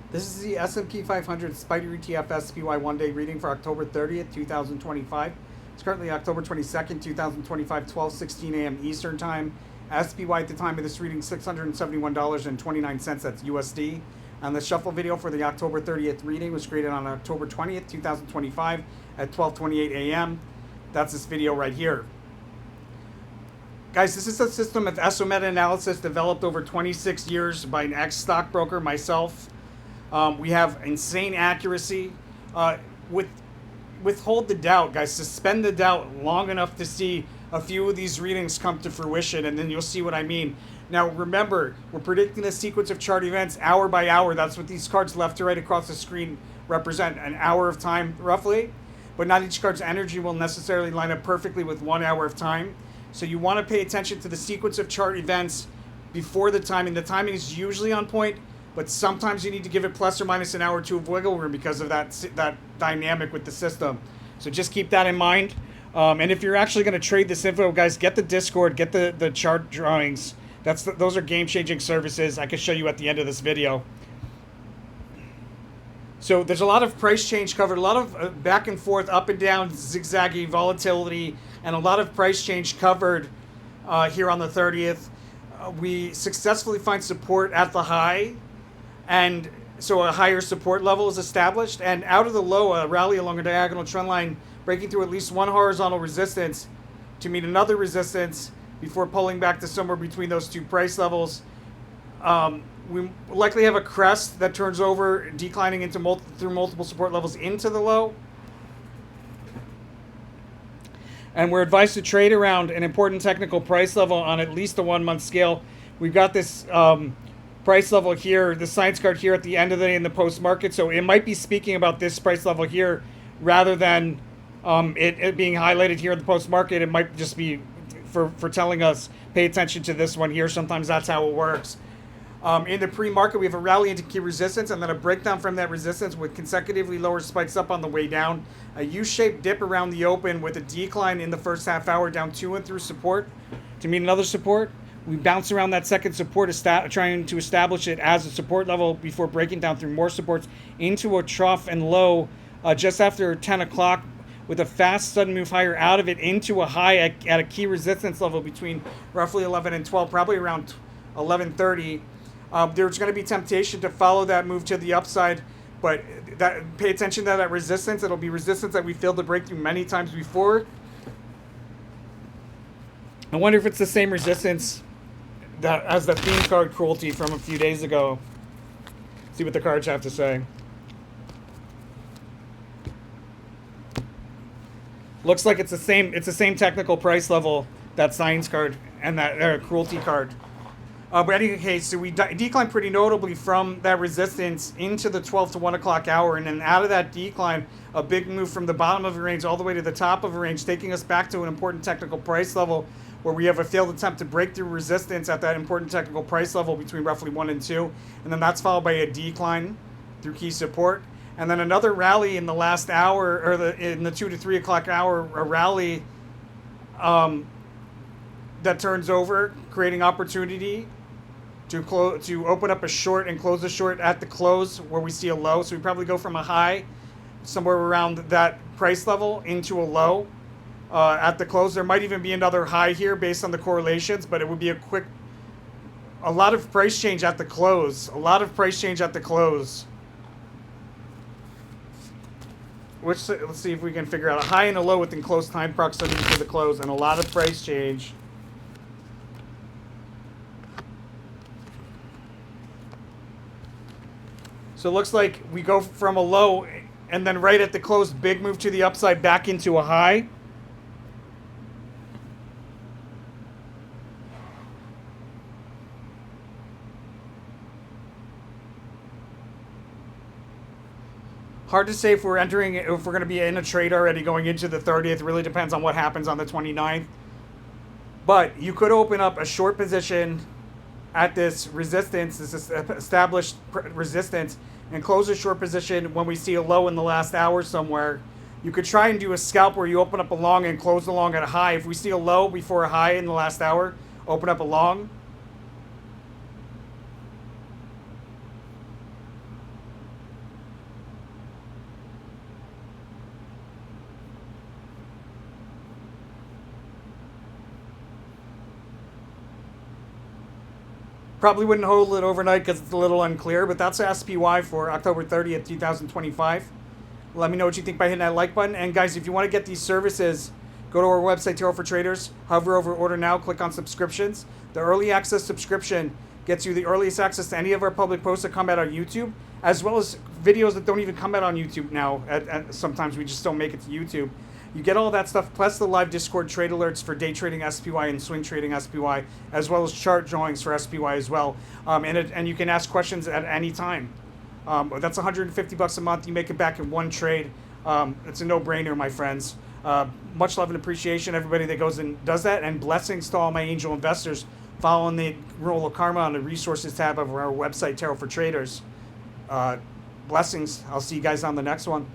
This is the S&P 500 SPDR ETF SPY one-day reading for October 30th, 2025. It's currently October 22nd, 2025, 12:16 a.m. Eastern Time. SPY at the time of this reading, $671.29, that's USD. And the shuffle video for the October 30th reading was created on October 20th, 2025 at 12:28 a.m. That's this video right here. Guys, this is a system of ESO meta-analysis developed over 26 years by an ex-stockbroker, myself. We have insane accuracy. Withhold the doubt, guys. Suspend the doubt long enough to see a few of these readings come to fruition, and then you'll see what I mean. Now, remember, we're predicting a sequence of chart events hour by hour. That's what these cards left to right across the screen represent, an hour of time, roughly. But not each card's energy will necessarily line up perfectly with 1 hour of time. So you want to pay attention to the sequence of chart events before the timing. The timing is usually on point, but sometimes you need to give it plus or minus an hour or two of wiggle room because of that dynamic with the system. So just keep that in mind. And if you're actually going to trade this info, guys, get the Discord, get the chart drawings. Those are game-changing services. I can show you at the end of this video. So there's a lot of price change covered, a lot of back and forth, up and down, zigzaggy volatility, and a lot of price change covered here on the 30th. We successfully find support at the high, and so a higher support level is established. And out of the low, a rally along a diagonal trend line, breaking through at least one horizontal resistance to meet another resistance before pulling back to somewhere between those two price levels. We likely have a crest that turns over, declining into through multiple support levels into the low. And we're advised to trade around an important technical price level on at least a 1 month scale. We've got this price level here, the science card here at the end of the day in the post market. So it might be speaking about this price level here rather than it being highlighted here in the post market. It might just be for telling us pay attention to this one here. Sometimes that's how it works. In the pre-market, we have a rally into key resistance and then a breakdown from that resistance with consecutively lower spikes up on the way down. A U-shaped dip around the open with a decline in the first half hour down to and through support to meet another support. We bounce around that second support, trying to establish it as a support level before breaking down through more supports into a trough and low just after 10 o'clock with a fast sudden move higher out of it into a high at a key resistance level between roughly 11 and 12, probably around 11:30. There's going to be temptation to follow that move to the upside, but pay attention to that resistance. It'll be resistance that we failed to break through many times before. I wonder if it's the same resistance as the theme card cruelty from a few days ago. See what the cards have to say. Looks like it's the same technical price level, that science card and that cruelty card. But in any case, so we decline pretty notably from that resistance into the 12 to 1 o'clock hour, and then out of that decline, a big move from the bottom of a range all the way to the top of a range, taking us back to an important technical price level where we have a failed attempt to break through resistance at that important technical price level between roughly 1 and 2, and then that's followed by a decline through key support, and then another rally in the last hour, or in the 2 to 3 o'clock hour, a rally that turns over, creating opportunity to open up a short and close a short at the close where we see a low. So we probably go from a high somewhere around that price level into a low at the close. There might even be another high here based on the correlations, but it would be a lot of price change at the close. A lot of price change at the close. Let's see if we can figure out a high and a low within close time proximity to the close, and a lot of price change. So it looks like we go from a low and then right at the close, big move to the upside back into a high. Hard to say if we're going to be in a trade already going into the 30th. Really depends on what happens on the 29th. But you could open up a short position at this resistance, this established resistance, and close a short position when we see a low in the last hour somewhere. You could try and do a scalp where you open up a long and close the long at a high. If we see a low before a high in the last hour, open up a long. Probably wouldn't hold it overnight because it's a little unclear, but that's SPY for October 30th, 2025. Let me know what you think by hitting that like button. And guys, if you want to get these services, go to our website, Tarot for Traders, hover over order now, click on subscriptions. The early access subscription gets you the earliest access to any of our public posts that come out on YouTube, as well as videos that don't even come out on YouTube now. Sometimes we just don't make it to YouTube. You get all that stuff, plus the live Discord trade alerts for day trading SPY and swing trading SPY, as well as chart drawings for SPY as well. And you can ask questions at any time. That's $150 a month. You make it back in one trade. It's a no-brainer, my friends. Much love and appreciation, everybody that goes and does that, and blessings to all my angel investors following the rule of karma on the resources tab of our website, Tarot for Traders. Blessings. I'll see you guys on the next one.